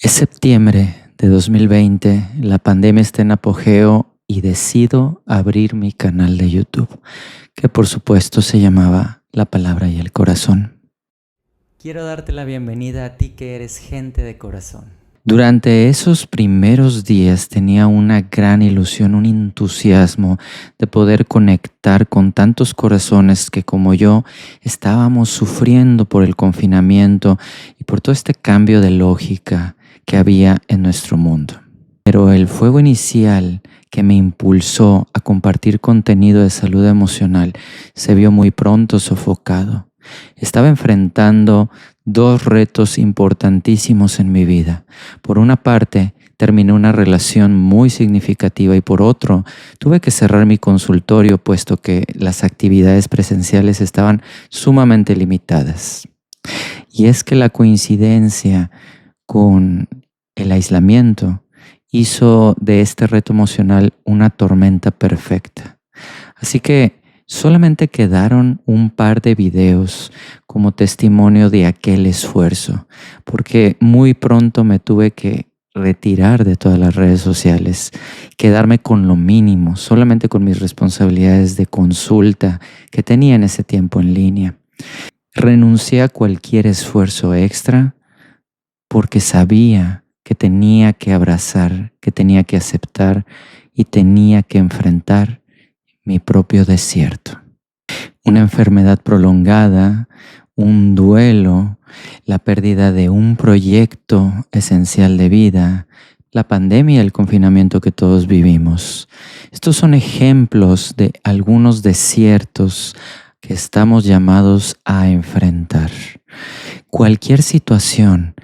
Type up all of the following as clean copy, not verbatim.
Es septiembre de 2020, la pandemia está en apogeo y decido abrir mi canal de YouTube, que por supuesto se llamaba La Palabra y el Corazón. Quiero darte la bienvenida a ti que eres gente de corazón. Durante esos primeros días tenía una gran ilusión, un entusiasmo de poder conectar con tantos corazones que como yo estábamos sufriendo por el confinamiento y por todo este cambio de lógica que había en nuestro mundo. Pero el fuego inicial que me impulsó a compartir contenido de salud emocional se vio muy pronto sofocado. Estaba enfrentando dos retos importantísimos en mi vida. Por una parte, terminé una relación muy significativa y por otro, tuve que cerrar mi consultorio puesto que las actividades presenciales estaban sumamente limitadas. Y es que la coincidencia con el aislamiento hizo de este reto emocional una tormenta perfecta. Así que solamente quedaron un par de videos como testimonio de aquel esfuerzo, porque muy pronto me tuve que retirar de todas las redes sociales, quedarme con lo mínimo, solamente con mis responsabilidades de consulta que tenía en ese tiempo en línea. Renuncié a cualquier esfuerzo extra porque sabía que tenía que abrazar, que tenía que aceptar y tenía que enfrentar mi propio desierto. Una enfermedad prolongada, un duelo, la pérdida de un proyecto esencial de vida, la pandemia y el confinamiento que todos vivimos. Estos son ejemplos de algunos desiertos que estamos llamados a enfrentar. Cualquier situación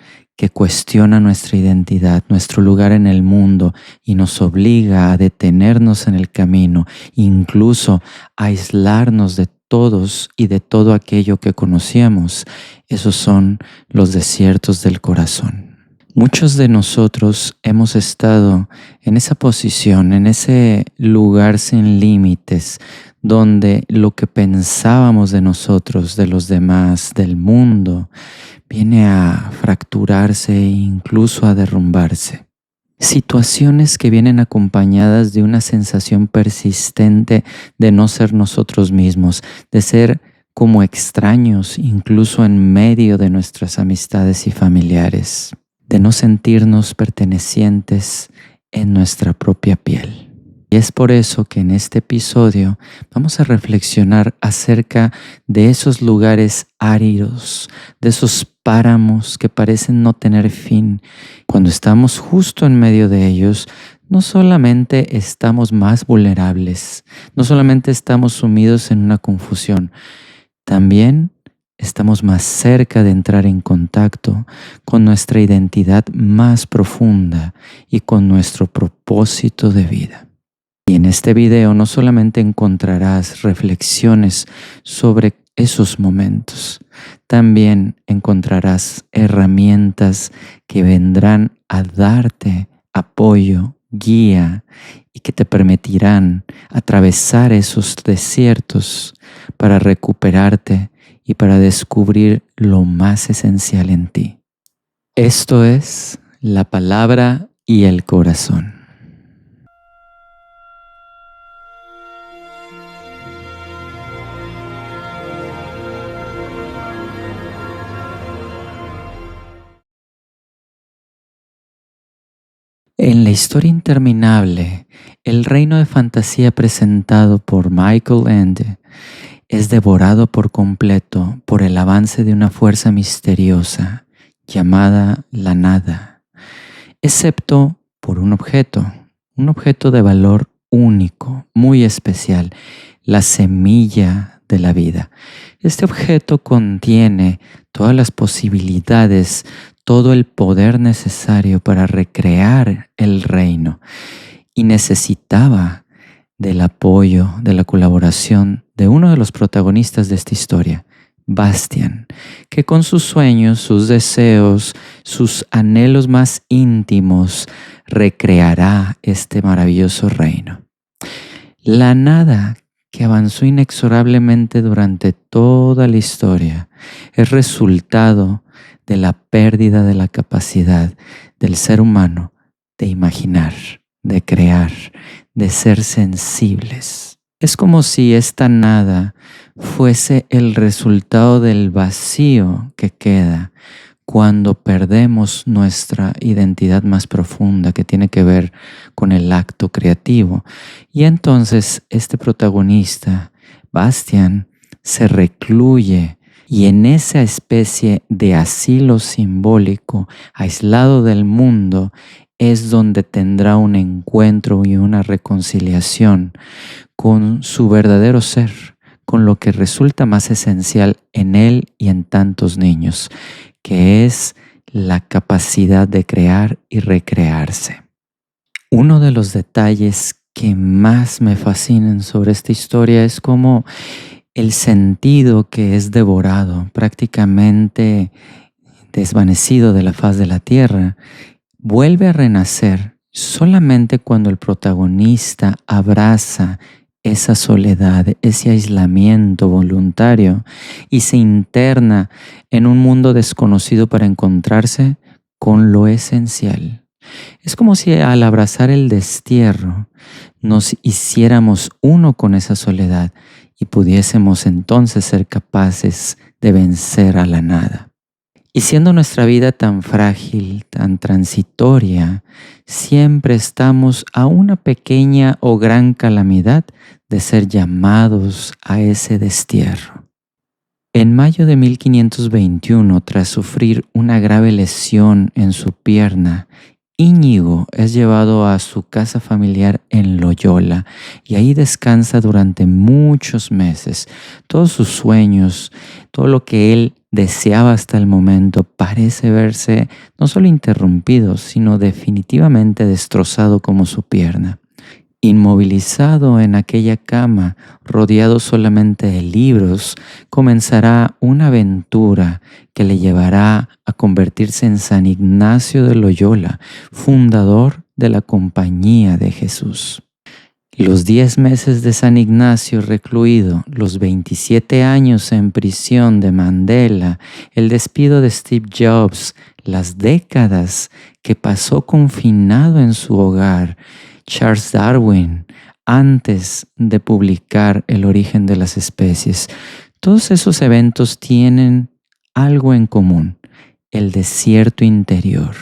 que cuestiona nuestra identidad, nuestro lugar en el mundo y nos obliga a detenernos en el camino, incluso a aislarnos de todos y de todo aquello que conocíamos. Esos son los desiertos del corazón. Muchos de nosotros hemos estado en esa posición, en ese lugar sin límites, donde lo que pensábamos de nosotros, de los demás, del mundo, viene a fracturarse e incluso a derrumbarse. Situaciones que vienen acompañadas de una sensación persistente de no ser nosotros mismos, de ser como extraños incluso en medio de nuestras amistades y familiares, de no sentirnos pertenecientes en nuestra propia piel. Y es por eso que en este episodio vamos a reflexionar acerca de esos lugares áridos, de esos páramos que parecen no tener fin. Cuando estamos justo en medio de ellos, no solamente estamos más vulnerables, no solamente estamos sumidos en una confusión, también estamos más cerca de entrar en contacto con nuestra identidad más profunda y con nuestro propósito de vida. Y en este video no solamente encontrarás reflexiones sobre esos momentos, también encontrarás herramientas que vendrán a darte apoyo, guía y que te permitirán atravesar esos desiertos para recuperarte y para descubrir lo más esencial en ti. Esto es La Palabra y el Corazón. En la historia interminable, el reino de fantasía presentado por Michael Ende es devorado por completo por el avance de una fuerza misteriosa llamada la nada, excepto por un objeto de valor único, muy especial, la semilla de la vida. Este objeto contiene todas las posibilidades, todo el poder necesario para recrear el reino y necesitaba del apoyo, de la colaboración de uno de los protagonistas de esta historia, Bastian, que con sus sueños, sus deseos, sus anhelos más íntimos recreará este maravilloso reino. La nada que avanzó inexorablemente durante toda la historia es resultado de la pérdida de la capacidad del ser humano de imaginar, de crear, de ser sensibles. Es como si esta nada fuese el resultado del vacío que queda cuando perdemos nuestra identidad más profunda, que tiene que ver con el acto creativo. Y entonces este protagonista, Bastian, se recluye y en esa especie de asilo simbólico, aislado del mundo, es donde tendrá un encuentro y una reconciliación con su verdadero ser, con lo que resulta más esencial en él y en tantos niños, que es la capacidad de crear y recrearse. Uno de los detalles que más me fascinan sobre esta historia es cómo el sentido que es devorado, prácticamente desvanecido de la faz de la tierra, vuelve a renacer solamente cuando el protagonista abraza esa soledad, ese aislamiento voluntario y se interna en un mundo desconocido para encontrarse con lo esencial. Es como si al abrazar el destierro nos hiciéramos uno con esa soledad y pudiésemos entonces ser capaces de vencer a la nada. Y siendo nuestra vida tan frágil, tan transitoria, siempre estamos a una pequeña o gran calamidad de ser llamados a ese destierro. En mayo de 1521, tras sufrir una grave lesión en su pierna, Íñigo es llevado a su casa familiar en Loyola y ahí descansa durante muchos meses. Todos sus sueños, todo lo que él deseaba hasta el momento parece verse no solo interrumpido, sino definitivamente destrozado como su pierna. Inmovilizado en aquella cama, rodeado solamente de libros, comenzará una aventura que le llevará a convertirse en San Ignacio de Loyola, fundador de la Compañía de Jesús. Los 10 meses de San Ignacio recluido, los 27 años en prisión de Mandela, el despido de Steve Jobs, las décadas que pasó confinado en su hogar, Charles Darwin, antes de publicar El origen de las especies. Todos esos eventos tienen algo en común: el desierto interior,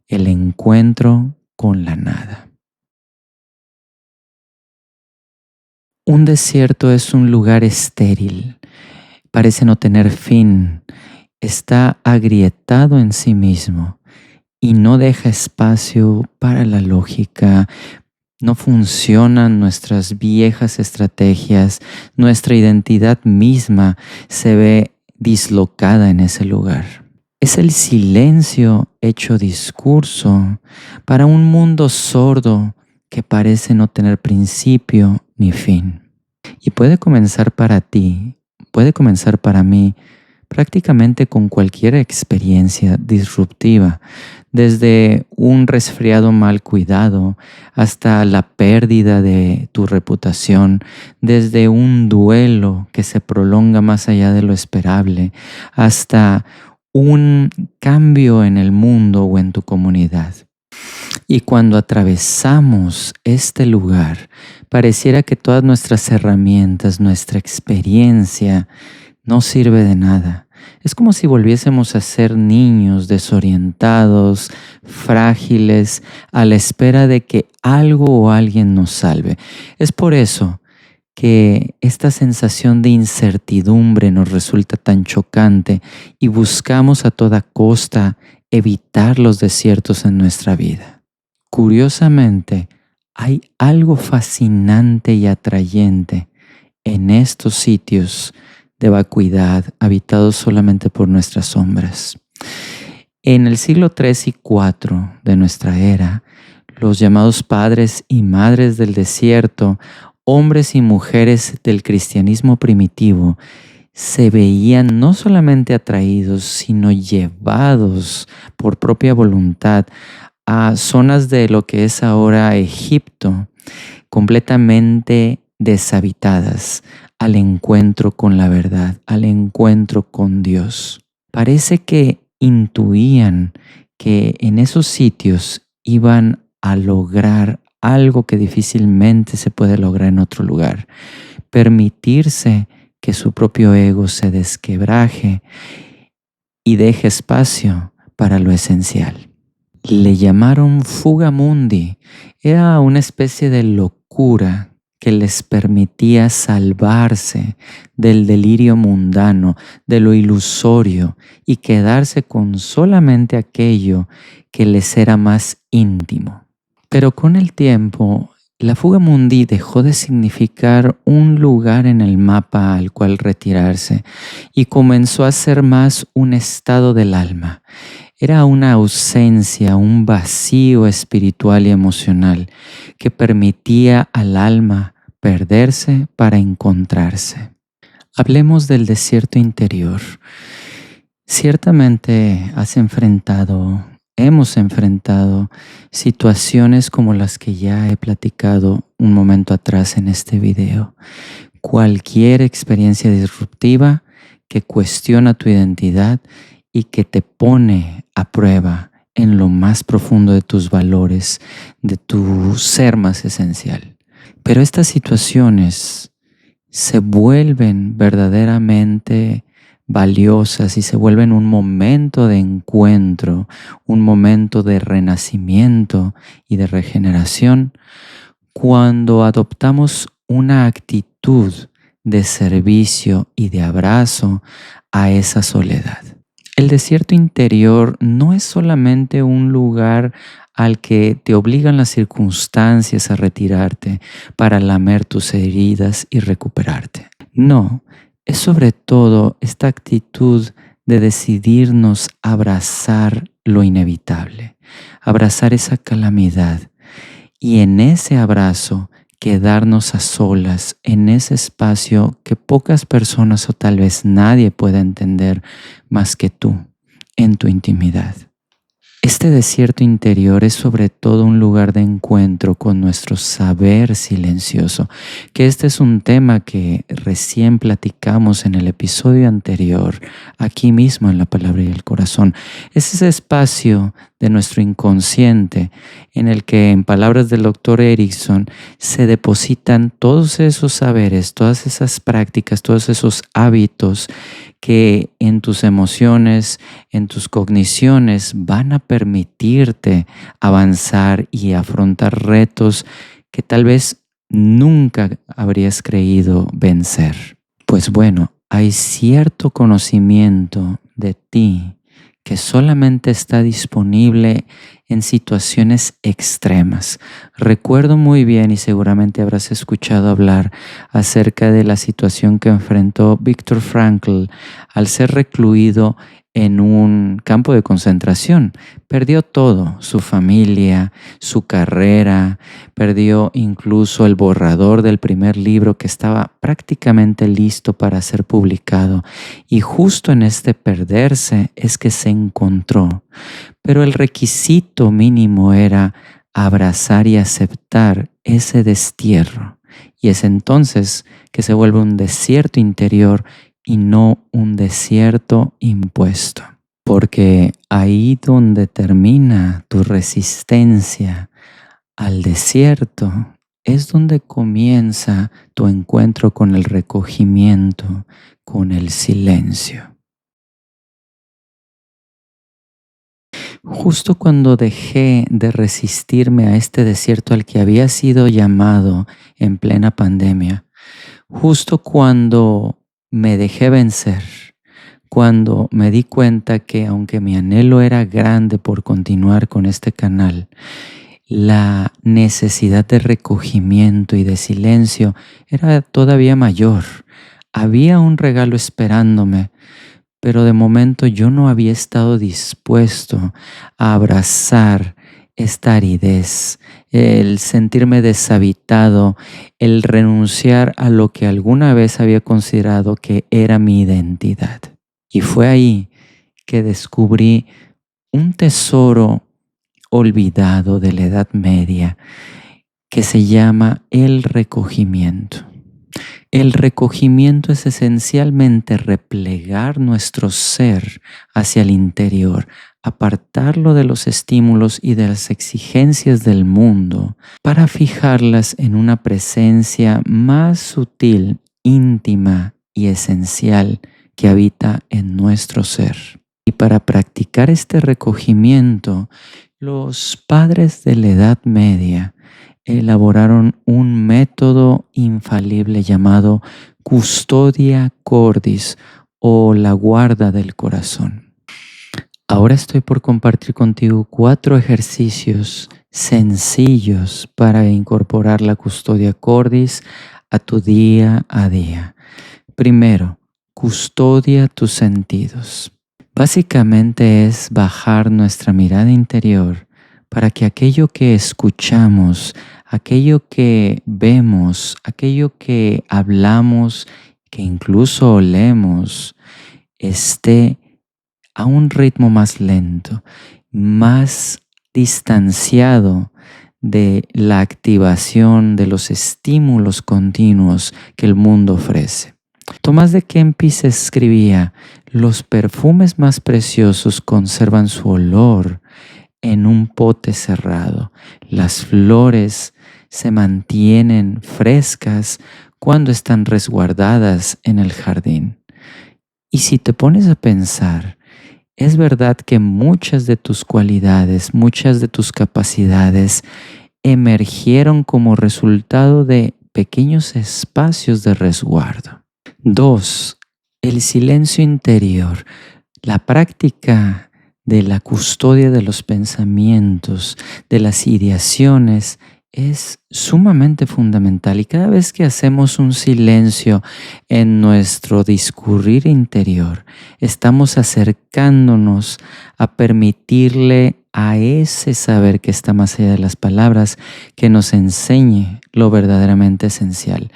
el encuentro con la nada. Un desierto es un lugar estéril, parece no tener fin, está agrietado en sí mismo y no deja espacio para la lógica. No funcionan nuestras viejas estrategias, nuestra identidad misma se ve dislocada en ese lugar. Es el silencio hecho discurso para un mundo sordo que parece no tener principio ni fin. Y puede comenzar para ti, puede comenzar para mí, prácticamente con cualquier experiencia disruptiva, desde un resfriado mal cuidado hasta la pérdida de tu reputación, desde un duelo que se prolonga más allá de lo esperable, hasta un cambio en el mundo o en tu comunidad. Y cuando atravesamos este lugar, pareciera que todas nuestras herramientas, nuestra experiencia, no sirve de nada. Es como si volviésemos a ser niños desorientados, frágiles, a la espera de que algo o alguien nos salve. Es por eso que esta sensación de incertidumbre nos resulta tan chocante y buscamos a toda costa evitar los desiertos en nuestra vida. Curiosamente, hay algo fascinante y atrayente en estos sitios de vacuidad, habitados solamente por nuestras sombras. En el siglo III y IV de nuestra era, los llamados padres y madres del desierto, hombres y mujeres del cristianismo primitivo, se veían no solamente atraídos, sino llevados por propia voluntad a zonas de lo que es ahora Egipto, completamente deshabitadas, al encuentro con la verdad, al encuentro con Dios. Parece que intuían que en esos sitios iban a lograr algo que difícilmente se puede lograr en otro lugar. Permitirse que su propio ego se desquebraje y deje espacio para lo esencial. Le llamaron fuga mundi. Era una especie de locura que les permitía salvarse del delirio mundano, de lo ilusorio, y quedarse con solamente aquello que les era más íntimo. Pero con el tiempo, la fuga mundi dejó de significar un lugar en el mapa al cual retirarse y comenzó a ser más un estado del alma. Era una ausencia, un vacío espiritual y emocional que permitía al alma perderse para encontrarse. Hablemos del desierto interior. Ciertamente hemos enfrentado situaciones como las que ya he platicado un momento atrás en este video. Cualquier experiencia disruptiva que cuestiona tu identidad y que te pone a prueba en lo más profundo de tus valores, de tu ser más esencial. Pero estas situaciones se vuelven verdaderamente valiosas y se vuelven un momento de encuentro, un momento de renacimiento y de regeneración cuando adoptamos una actitud de servicio y de abrazo a esa soledad. El desierto interior no es solamente un lugar al que te obligan las circunstancias a retirarte para lamer tus heridas y recuperarte. No, es sobre todo esta actitud de decidirnos abrazar lo inevitable, abrazar esa calamidad y en ese abrazo quedarnos a solas en ese espacio que pocas personas o tal vez nadie pueda entender más que tú en tu intimidad. Este desierto interior es sobre todo un lugar de encuentro con nuestro saber silencioso, que este es un tema que recién platicamos en el episodio anterior, aquí mismo en La Palabra y el Corazón. Es ese espacio de nuestro inconsciente en el que, en palabras del Dr. Erickson, se depositan todos esos saberes, todas esas prácticas, todos esos hábitos que en tus emociones, en tus cogniciones van a permitirte avanzar y afrontar retos que tal vez nunca habrías creído vencer. Pues bueno, hay cierto conocimiento de ti que solamente está disponible en situaciones extremas. Recuerdo muy bien y seguramente habrás escuchado hablar acerca de la situación que enfrentó Viktor Frankl al ser recluido en un campo de concentración. Perdió todo, su familia, su carrera, perdió incluso el borrador del primer libro que estaba prácticamente listo para ser publicado. Y justo en este perderse es que se encontró. Pero el requisito mínimo era abrazar y aceptar ese destierro. Y es entonces que se vuelve un desierto interior y no un desierto impuesto. Porque ahí donde termina tu resistencia al desierto es donde comienza tu encuentro con el recogimiento, con el silencio. Justo cuando dejé de resistirme a este desierto al que había sido llamado en plena pandemia, justo cuando me dejé vencer, cuando me di cuenta que aunque mi anhelo era grande por continuar con este canal, la necesidad de recogimiento y de silencio era todavía mayor. Había un regalo esperándome, pero de momento yo no había estado dispuesto a abrazar esta aridez, el sentirme deshabitado, el renunciar a lo que alguna vez había considerado que era mi identidad. Y fue ahí que descubrí un tesoro olvidado de la Edad Media que se llama el recogimiento. El recogimiento es esencialmente replegar nuestro ser hacia el interior, apartarlo de los estímulos y de las exigencias del mundo para fijarlas en una presencia más sutil, íntima y esencial que habita en nuestro ser. Y para practicar este recogimiento, los padres de la Edad Media elaboraron un método infalible llamado custodia cordis o la guarda del corazón. Ahora estoy por compartir contigo 4 ejercicios sencillos para incorporar la custodia cordis a tu día a día. Primero, custodia tus sentidos. Básicamente es bajar nuestra mirada interior para que aquello que escuchamos, aquello que vemos, aquello que hablamos, que incluso olemos, esté a un ritmo más lento, más distanciado de la activación de los estímulos continuos que el mundo ofrece. Tomás de Kempis escribía: los perfumes más preciosos conservan su olor en un pote cerrado. Las flores se mantienen frescas cuando están resguardadas en el jardín. Y si te pones a pensar, es verdad que muchas de tus cualidades, muchas de tus capacidades emergieron como resultado de pequeños espacios de resguardo. 2. El silencio interior. La práctica de la custodia de los pensamientos, de las ideaciones, es sumamente fundamental. Y cada vez que hacemos un silencio en nuestro discurrir interior, estamos acercándonos a permitirle a ese saber que está más allá de las palabras que nos enseñe lo verdaderamente esencial.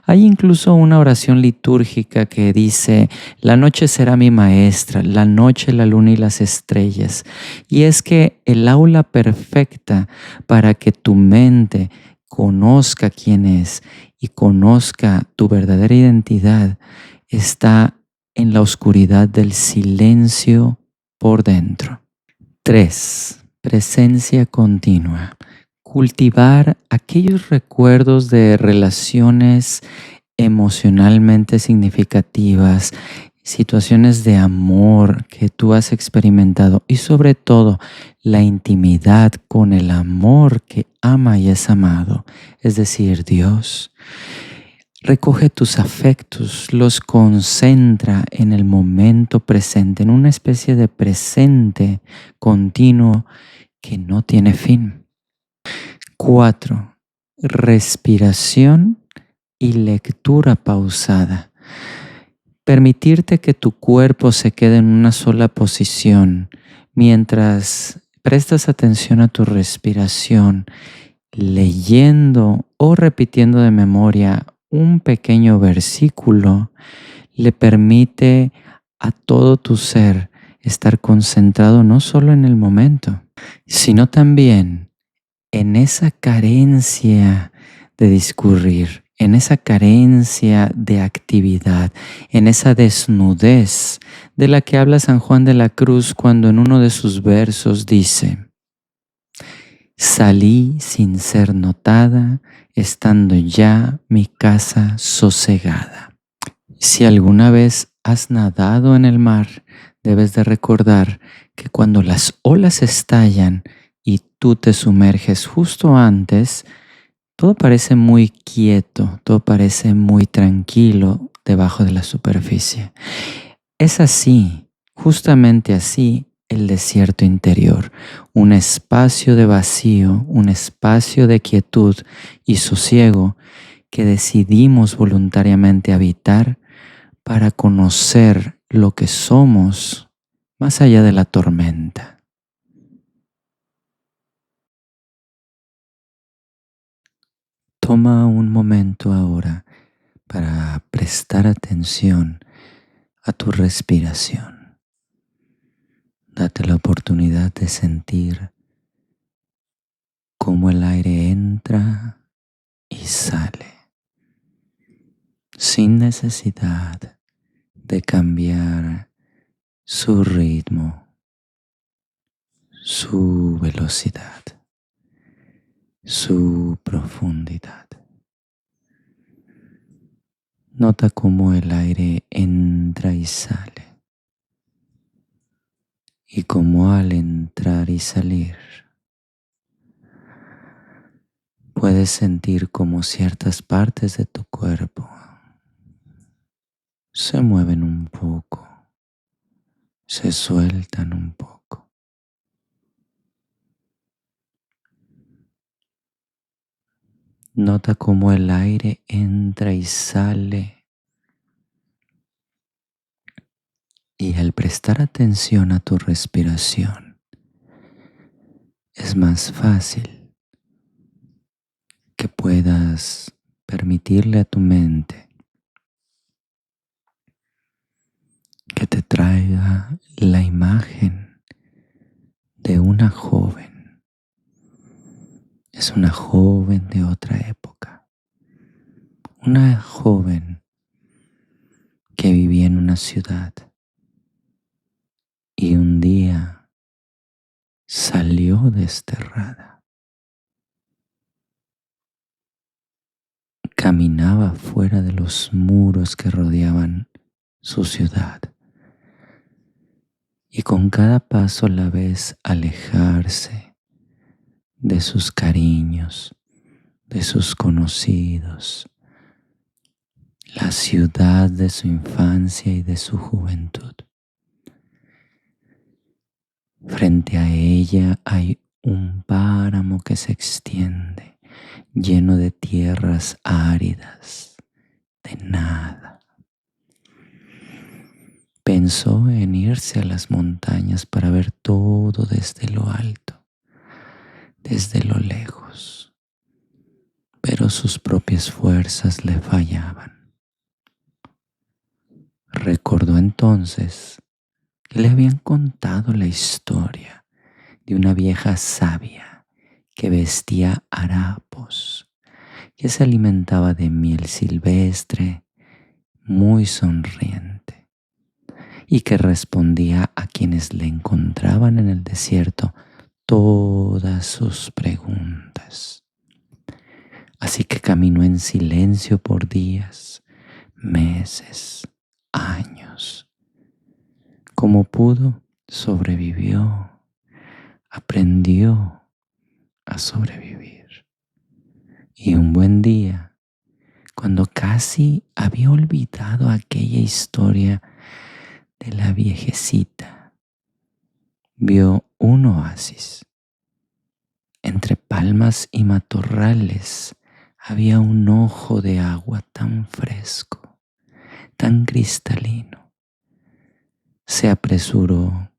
Hay incluso una oración litúrgica que dice: la noche será mi maestra, la noche, la luna y las estrellas. Y es que el aula perfecta para que tu mente conozca quién es y conozca tu verdadera identidad está en la oscuridad del silencio por dentro. 3. Presencia continua. Cultivar aquellos recuerdos de relaciones emocionalmente significativas, situaciones de amor que tú has experimentado y sobre todo la intimidad con el amor que ama y es amado, es decir, Dios. Recoge tus afectos, los concentra en el momento presente, en una especie de presente continuo que no tiene fin. 4. Respiración y lectura pausada. Permitirte que tu cuerpo se quede en una sola posición mientras prestas atención a tu respiración, leyendo o repitiendo de memoria un pequeño versículo, le permite a todo tu ser estar concentrado no solo en el momento, sino también en esa carencia de discurrir, en esa carencia de actividad, en esa desnudez de la que habla San Juan de la Cruz cuando en uno de sus versos dice: salí sin ser notada, estando ya mi casa sosegada. Si alguna vez has nadado en el mar, debes de recordar que cuando las olas estallan y tú te sumerges justo antes, todo parece muy quieto, todo parece muy tranquilo debajo de la superficie. Es así, justamente así, el desierto interior, un espacio de vacío, un espacio de quietud y sosiego que decidimos voluntariamente habitar para conocer lo que somos más allá de la tormenta. Toma un momento ahora para prestar atención a tu respiración. Date la oportunidad de sentir cómo el aire entra y sale. necesidad de cambiar su ritmo, su velocidad, su profundidad. Nota cómo el aire entra y sale, y cómo al entrar y salir puedes sentir como ciertas partes de tu cuerpo se mueven un poco, se sueltan un poco. Nota cómo el aire entra y sale, y al prestar atención a tu respiración es más fácil que puedas permitirle a tu mente que te traiga la imagen de una joven. Es una joven de otra época, una joven que vivía en una ciudad y un día salió desterrada. Caminaba fuera de los muros que rodeaban su ciudad, y con cada paso la ves alejarse de sus cariños, de sus conocidos, la ciudad de su infancia y de su juventud. Frente a ella hay un páramo que se extiende, lleno de tierras áridas, de nada. Pensó en irse a las montañas para ver todo desde lo alto, desde lo lejos, pero sus propias fuerzas le fallaban. Recordó entonces que le habían contado la historia de una vieja sabia que vestía harapos, que se alimentaba de miel silvestre, muy sonriente, y que respondía a quienes le encontraban en el desierto todas sus preguntas. Así que caminó en silencio por días, meses, años. Como pudo, sobrevivió, aprendió a sobrevivir. Y un buen día, cuando casi había olvidado aquella historia de la viejecita, vio un oasis. Entre palmas y matorrales había un ojo de agua tan fresco, tan cristalino. Se apresuró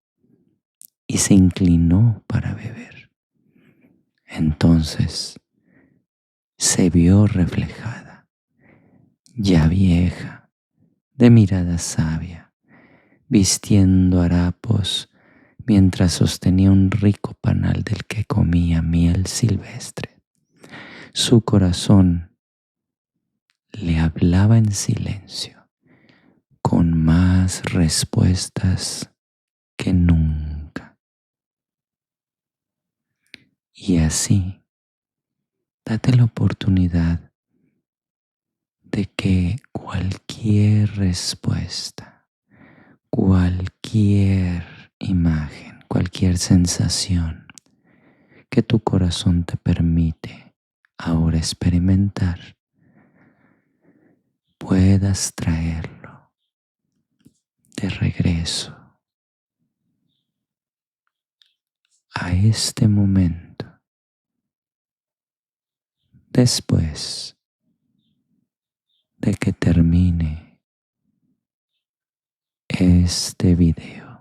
y se inclinó para beber. Entonces se vio reflejada, ya vieja, de mirada sabia, vistiendo harapos mientras sostenía un rico panal del que comía miel silvestre. Su corazón le hablaba en silencio, con más respuestas que nunca. Y así, date la oportunidad de que cualquier respuesta, cualquier imagen, cualquier sensación que tu corazón te permite ahora experimentar, puedas traerlo de regreso a este momento después de que termine este video.